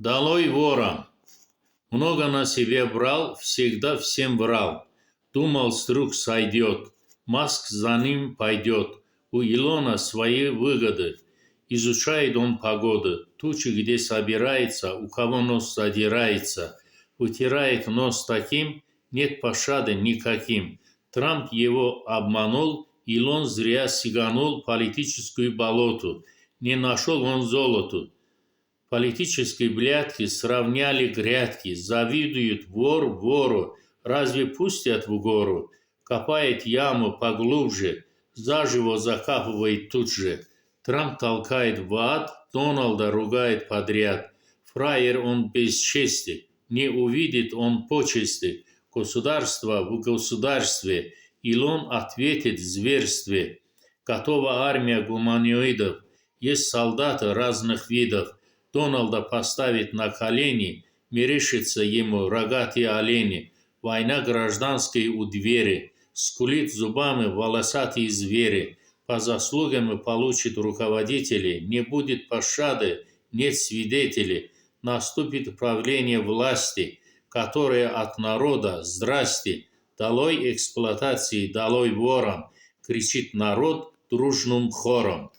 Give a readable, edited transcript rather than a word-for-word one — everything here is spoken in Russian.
Долой вора! Много на себе брал, всегда всем врал. Думал, с рук сойдет, Маск за ним пойдет. У Илона свои выгоды. Изучает он погоды, тучи, где собирается, у кого нос задирается. Утирает нос таким, нет пощады никаким. Трамп его обманул, Илон зря сиганул политическую болоту. Не нашел он золоту. Политические блядки сравняли грядки, завидуют вор вору, разве пустят в гору? Копает яму поглубже, заживо закапывает тут же. Трамп толкает в ад, Дональда ругает подряд. Фраер он без чести, не увидит он почести. Государство в государстве, Илон ответит в зверстве. Готова армия гуманоидов, есть солдаты разных видов. Дональда поставить на колени, мерещится ему рогатые олени. Война гражданская у двери, скулит зубами волосатые звери. По заслугам получит руководители, не будет пощады, нет свидетелей. Наступит правление власти, которое от народа «Здрасте!» Долой эксплуатации, долой ворам, кричит народ дружным хором.